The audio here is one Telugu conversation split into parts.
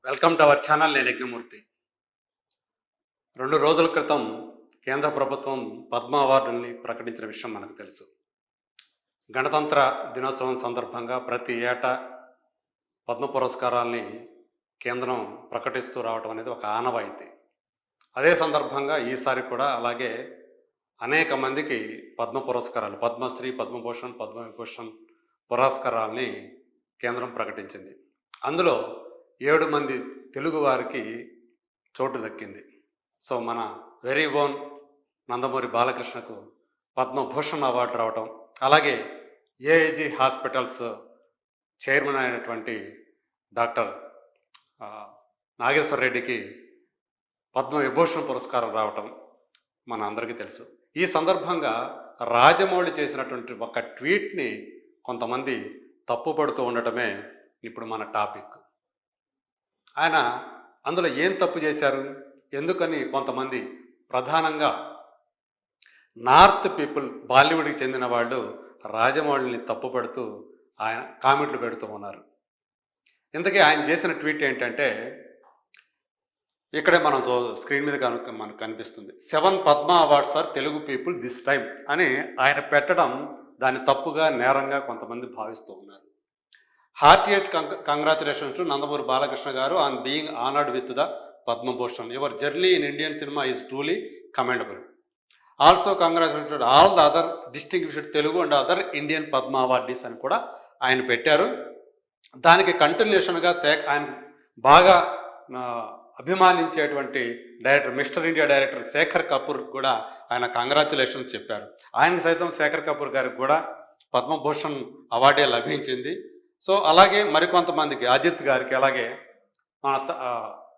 Welcome to our channel. నేను యజ్ఞమూర్తి. 2 రోజుల క్రితం కేంద్ర ప్రభుత్వం పద్మ అవార్డుల్ని ప్రకటించిన విషయం మనకు తెలుసు. గణతంత్ర దినోత్సవం సందర్భంగా ప్రతి ఏటా పద్మ పురస్కారాల్ని కేంద్రం ప్రకటిస్తూ రావడం అనేది ఒక ఆనవాయితీ. అదే సందర్భంగా ఈసారి కూడా అలాగే అనేక మందికి పద్మ పురస్కారాలు, పద్మశ్రీ, పద్మభూషణ్, పద్మవిభూషణ్ పురస్కారాల్ని కేంద్రం ప్రకటించింది. అందులో 7 మంది తెలుగు వారికి చోటు దక్కింది. సో మన వెరీ ఓన్ నందమూరి బాలకృష్ణకు పద్మభూషణ్ అవార్డు రావటం, అలాగే ఏఐజీ హాస్పిటల్స్ చైర్మన్ అయినటువంటి డాక్టర్ నాగేశ్వర రెడ్డికి పద్మవిభూషణ్ పురస్కారం రావటం మన అందరికీ తెలుసు. ఈ సందర్భంగా రాజమౌళి చేసినటువంటి ఒక ట్వీట్ని కొంతమంది తప్పుపడుతూ ఉండటమే ఇప్పుడు మన టాపిక్. ఆయన అందులో ఏం తప్పు చేశారు, ఎందుకని కొంతమంది ప్రధానంగా నార్త్ పీపుల్, బాలీవుడ్కి చెందిన వాళ్ళు రాజమౌళిని తప్పుపడుతూ ఆయన కామెంట్లు పెడుతూ ఉన్నారు. ఇంతకీ ఆయన చేసిన ట్వీట్ ఏంటంటే, ఇక్కడే మనం స్క్రీన్ మీద మనకు కనిపిస్తుంది, 7 Padma awards for Telugu people this time అని ఆయన పెట్టడం దాన్ని తప్పుగా, నేరంగా కొంతమంది భావిస్తూ ఉన్నారు. Heartiest congratulations to Nandamuri Balakrishna garu on being honoured with the Padma Bhushan. Your journey in Indian cinema is truly commendable. Also congratulations to all the other distinguished Telugu and other Indian Padma awardees అని కూడా ఆయన పెట్టారు. దానికి కంటిన్యూషన్గా ఆయన బాగా అభిమానించేటువంటి director, mister India director Shekhar Kapur కూడా ఆయన కంగ్రాచులేషన్స్ చెప్పారు. ఆయనకు సైతం శేఖర్ కపూర్ గారికి కూడా పద్మభూషణ్ అవార్డే లభించింది. సో అలాగే మరికొంతమందికి, అజిత్ గారికి, అలాగే మన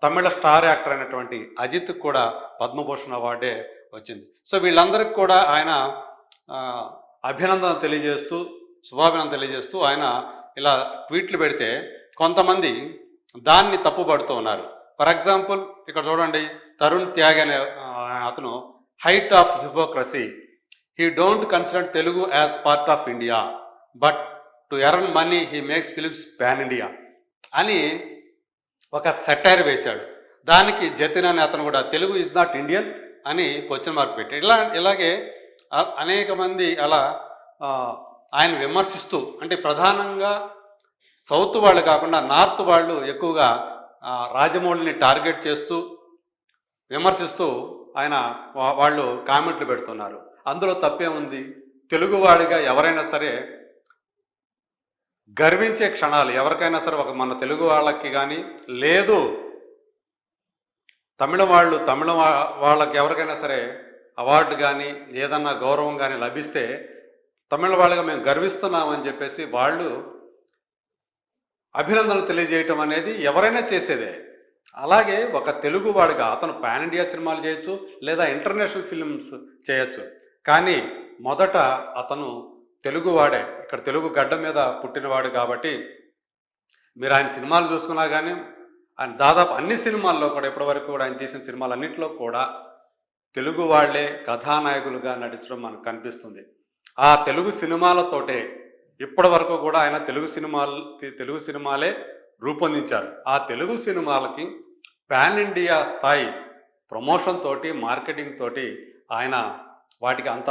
తమిళ స్టార్ యాక్టర్ అయినటువంటి అజిత్ కూడా పద్మభూషణ్ అవార్డే వచ్చింది. సో వీళ్ళందరికీ కూడా ఆయన అభినందన తెలియజేస్తూ, శుభాభినందన తెలియజేస్తూ ఆయన ఇలా ట్వీట్లు పెడితే కొంతమంది దాన్ని తప్పుపడుతూ ఉన్నారు. ఫర్ ఎగ్జాంపుల్ ఇక్కడ చూడండి, తరుణ్ త్యాగ్ అనే అతను height of hypocrisy, he don't consider Telugu as part of India but to earn money he makes films pan India అని ఒక సెటైర్ వేశాడు. దానికి జతిన్ అనే అతను కూడా తెలుగు ఈజ్ నాట్ ఇండియన్ అని క్వశ్చన్ మార్క్ పెట్టాడు. ఇలాగే అనేక మంది అలా ఆయన విమర్శిస్తూ, అంటే ప్రధానంగా సౌత్ వాళ్ళు కాకుండా నార్త్ వాళ్ళు ఎక్కువగా రాజమౌళిని టార్గెట్ చేస్తూ విమర్శిస్తూ వాళ్ళు కామెంట్లు పెడుతున్నారు. అందులో తప్పేముంది? తెలుగువాడిగా ఎవరైనా సరే గర్వించే క్షణాలు, ఎవరికైనా సరే, ఒక మన తెలుగు వాళ్ళకి కానీ, లేదు తమిళ వాళ్ళకి ఎవరికైనా సరే అవార్డు కానీ ఏదన్నా గౌరవం కానీ లభిస్తే తమిళ వాళ్ళగా మేము గర్విస్తున్నామని చెప్పేసి వాళ్ళు అభినందనలు తెలియజేయటం అనేది ఎవరైనా చేసేదే. అలాగే ఒక తెలుగువాడిగా అతను పాన్ ఇండియా సినిమాలు చేయొచ్చు, లేదా ఇంటర్నేషనల్ ఫిల్మ్స్ చేయొచ్చు, కానీ మొదట అతను తెలుగువాడే, ఇక్కడ తెలుగు గడ్డ మీద పుట్టినవాడు కాబట్టి మీరు ఆయన సినిమాలు చూసుకున్నా కానీ ఆయన దాదాపు అన్ని సినిమాల్లో కూడా, ఇప్పటివరకు కూడా ఆయన తీసిన సినిమాలన్నింటిలో కూడా తెలుగు వాళ్లే కథానాయకులుగా నటించడం మనకు కనిపిస్తుంది. ఆ తెలుగు సినిమాలతోటే ఇప్పటి వరకు కూడా ఆయన తెలుగు సినిమాలే రూపొందించారు. ఆ తెలుగు సినిమాలకి పాన్ ఇండియా స్థాయి ప్రమోషన్ తోటి, మార్కెటింగ్ తోటి ఆయన వాటికి అంత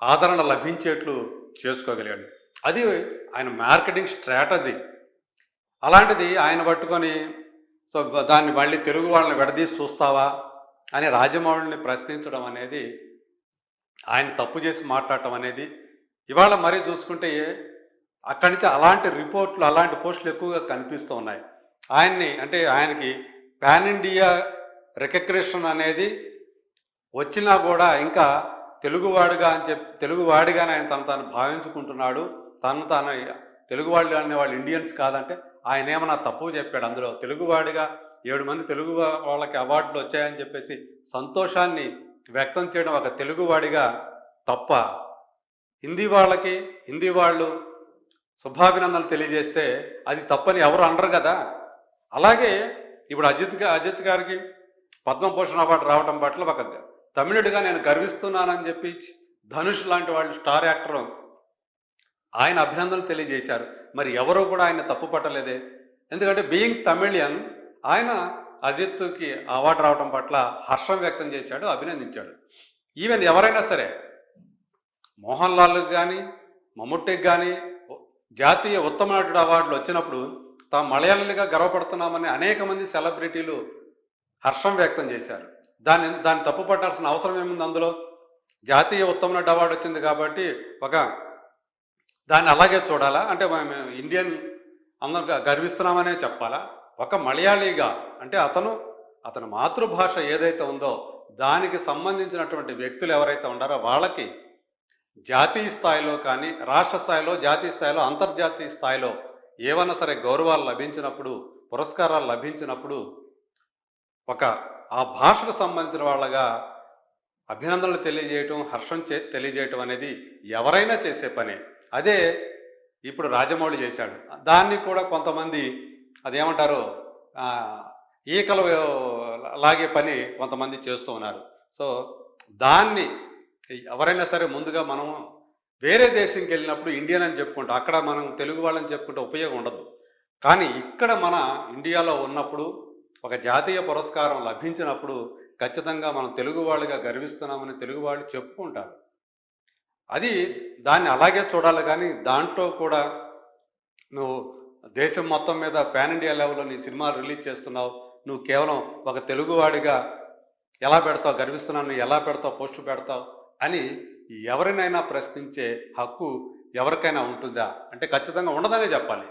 ఆదరణ లభించేట్లు చేసుకోగలిగాడు. అది ఆయన మార్కెటింగ్ స్ట్రాటజీ. అలాంటిది ఆయన పట్టుకొని సో దాన్ని మళ్ళీ తెలుగు వాళ్ళని విడదీసి చూస్తావా అని రాజమౌళిని ప్రశ్నించడం అనేది, ఆయన తప్పు చేసి మాట్లాడటం అనేది ఇవాళ మరీ చూసుకుంటే అక్కడి నుంచి అలాంటి రిపోర్ట్లు, అలాంటి పోస్టులు ఎక్కువగా కనిపిస్తూ ఉన్నాయి. ఆయనకి పాన్ ఇండియా రికగ్నిషన్ అనేది వచ్చినా కూడా ఇంకా తెలుగువాడిగా తెలుగువాడిగానే ఆయన తాను భావించుకుంటున్నాడు. తాను తెలుగువాళ్ళు అనే వాళ్ళు ఇండియన్స్ కాదంటే ఆయన ఏమన్నా తప్పు చెప్పాడు. అందులో తెలుగువాడిగా 7 మంది తెలుగు వాళ్ళకి అవార్డులు వచ్చాయని చెప్పేసి సంతోషాన్ని వ్యక్తం చేయడం ఒక తెలుగువాడిగా తప్ప, హిందీ వాళ్ళు శుభాభినందనలు తెలియజేస్తే అది తప్పని ఎవరు అనరు కదా. అలాగే ఇప్పుడు అజిత్ గారికి పద్మభూషణ్ అవార్డు రావడం పట్ల ఒక తమిళుడిగా నేను గర్విస్తున్నానని చెప్పి ధనుష్ లాంటి వాళ్ళు, స్టార్ యాక్టర్, ఆయన అభినందనలు తెలియజేశారు. మరి ఎవరో కూడా ఆయన తప్పు పట్టలేదే. ఎందుకంటే బీయింగ్ తమిళియన్ ఆయన అజిత్కి అవార్డు రావడం పట్ల హర్షం వ్యక్తం చేశాడు, అభినందించాడు. ఈవెన్ ఎవరైనా సరే మోహన్ లాల్కి కానీ మమ్ముట్టికి కానీ జాతీయ ఉత్తమ నటుడు అవార్డులు వచ్చినప్పుడు తాము మలయాళీలుగా గర్వపడుతున్నామని అనేక మంది సెలబ్రిటీలు హర్షం వ్యక్తం చేశారు. దాన్ని తప్పు పట్టాల్సిన అవసరం ఏముంది అందులో? జాతీయ ఉత్తమ నటుడు అవార్డు వచ్చింది కాబట్టి ఒక దాన్ని అలాగే చూడాలా? అంటే మేము ఇండియన్ అందరు గర్విస్తున్నామనే చెప్పాలా? ఒక మలయాళీగా అంటే అతని మాతృభాష ఏదైతే ఉందో దానికి సంబంధించినటువంటి వ్యక్తులు ఎవరైతే ఉన్నారో వాళ్ళకి జాతీయ స్థాయిలో కానీ రాష్ట్ర స్థాయిలో, జాతీయ స్థాయిలో, అంతర్జాతీయ స్థాయిలో ఏవైనా సరే గౌరవాలు లభించినప్పుడు, పురస్కారాలు లభించినప్పుడు ఆ భాషకు సంబంధించిన వాళ్ళగా అభినందనలు తెలియజేయటం, హర్షం తెలియజేయటం అనేది ఎవరైనా చేసే పనే. అదే ఇప్పుడు రాజమౌళి చేశాడు. దాన్ని కూడా కొంతమంది అదేమంటారు ఈకలు లాగే పని కొంతమంది చేస్తూ ఉన్నారు. సో దాన్ని ఎవరైనా సరే ముందుగా మనం వేరే దేశంకి వెళ్ళినప్పుడు ఇండియన్ అని చెప్పుకుంటాం, అక్కడ మనం తెలుగు వాళ్ళని చెప్పుకుంటే ఉపయోగం ఉండదు. కానీ ఇక్కడ మన ఇండియాలో ఉన్నప్పుడు ఒక జాతీయ పురస్కారం లభించినప్పుడు ఖచ్చితంగా మనం తెలుగు వాళ్ళుగా గర్విస్తున్నామని తెలుగు వాళ్ళు చెప్పుకుంటారు. దాన్ని అలాగే చూడాలి. కానీ దాంట్లో కూడా నువ్వు దేశం మొత్తం మీద పాన్ ఇండియా లెవెల్లో నీ సినిమాలు రిలీజ్ చేస్తున్నావు, నువ్వు కేవలం ఒక తెలుగువాడిగా ఎలా పెడతావు, గర్విస్తున్నాను ఎలా పెడతావు, పోస్టు పెడతావు అని ఎవరినైనా ప్రశ్నించే హక్కు ఎవరికైనా ఉంటుందా అంటే ఖచ్చితంగా ఉండదనే చెప్పాలి.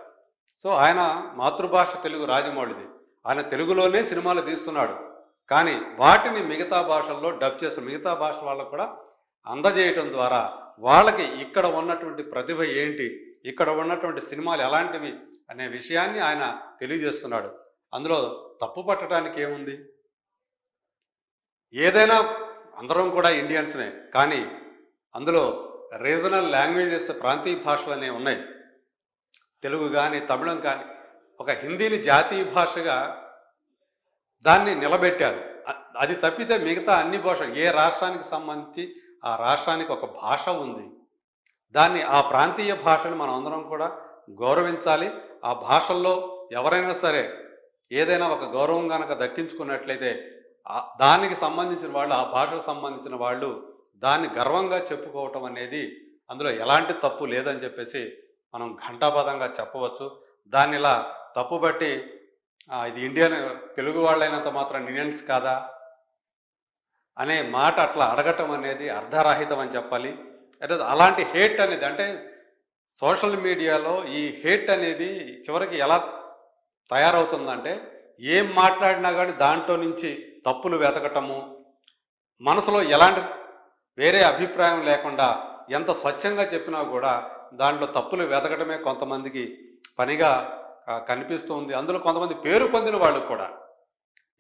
సో ఆయన మాతృభాష తెలుగు, రాజమౌళిది. ఆయన తెలుగులోనే సినిమాలు తీస్తున్నాడు. కానీ వాటిని మిగతా భాషల్లో డబ్ చేసి మిగతా భాష వాళ్ళకు కూడా అందజేయటం ద్వారా వాళ్ళకి ఇక్కడ ఉన్నటువంటి ప్రతిభ ఏంటి, ఇక్కడ ఉన్నటువంటి సినిమాలు ఎలాంటివి అనే విషయాన్ని ఆయన తెలియజేస్తున్నాడు. అందులో తప్పు పట్టడానికి ఏముంది? ఏదైనా అందరం కూడా ఇండియన్స్నే, కానీ అందులో రీజనల్ లాంగ్వేజెస్, ప్రాంతీయ భాషలు అనేవి ఉన్నాయి. తెలుగు కానీ తమిళం కానీ ఒక హిందీని జాతీయ భాషగా దాన్ని నిలబెట్టారు. అది తప్పితే మిగతా అన్ని భాషలు ఏ రాష్ట్రానికి సంబంధించి ఆ రాష్ట్రానికి ఒక భాష ఉంది. ఆ ప్రాంతీయ భాషను మనం అందరం కూడా గౌరవించాలి. ఆ భాషల్లో ఎవరైనా సరే ఏదైనా ఒక గౌరవం కనుక దక్కించుకున్నట్లయితే దానికి సంబంధించిన వాళ్ళు, ఆ భాషకు సంబంధించిన వాళ్ళు దాన్ని గర్వంగా చెప్పుకోవటం అనేది అందులో ఎలాంటి తప్పు లేదని చెప్పేసి మనం ఘంటాపదంగా చెప్పవచ్చు. దాన్ని ఇలా తప్పుబట్టి ఇది ఇండియన్ తెలుగు వాళ్ళైనంత మాత్రం ఇండియన్స్ కాదా అనే మాట అట్లా అడగటం అనేది అర్ధరాహితం అని చెప్పాలి. అంటే అలాంటి హేట్ అనేది అంటే సోషల్ మీడియాలో ఈ హేట్ అనేది చివరికి ఎలా తయారవుతుందంటే ఏం మాట్లాడినా కానీ దాంట్లో నుంచి తప్పులు వెతకటము, మనసులో ఎలాంటి వేరే అభిప్రాయం లేకుండా ఎంత స్వచ్ఛంగా చెప్పినా కూడా దాంట్లో తప్పులు వెతకటమే కొంతమందికి పనిగా కనిపిస్తూ ఉంది. అందులో కొంతమంది పేరు పొందిన వాళ్ళు కూడా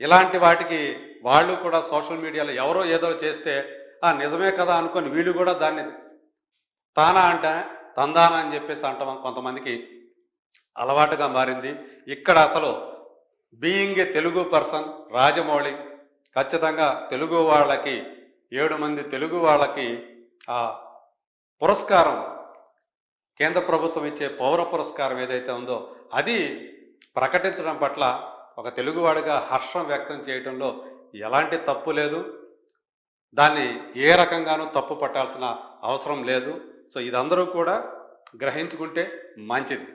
ఇలాంటి వాటికి వాళ్ళు కూడా సోషల్ మీడియాలో ఎవరో ఏదో చేస్తే నిజమే కదా అనుకొని వీళ్ళు కూడా దాన్ని తానా అంటే తందానా అని చెప్పేసి అంటాం కొంతమందికి అలవాటుగా మారింది. ఇక్కడ అసలు being a Telugu person Rajamouli ఖచ్చితంగా తెలుగు వాళ్ళకి 7 మంది తెలుగు వాళ్ళకి ఆ పురస్కారం, కేంద్ర ప్రభుత్వం ఇచ్చే పౌర పురస్కారం ఏదైతే ఉందో అది ప్రకటించడం పట్ల ఒక తెలుగువాడిగా హర్షం వ్యక్తం చేయడంలో ఎలాంటి తప్పు లేదు. దాన్ని ఏ రకంగానూ తప్పు పట్టాల్సిన అవసరం లేదు. సో ఇదందరూ కూడా గ్రహించుకుంటే మంచిది.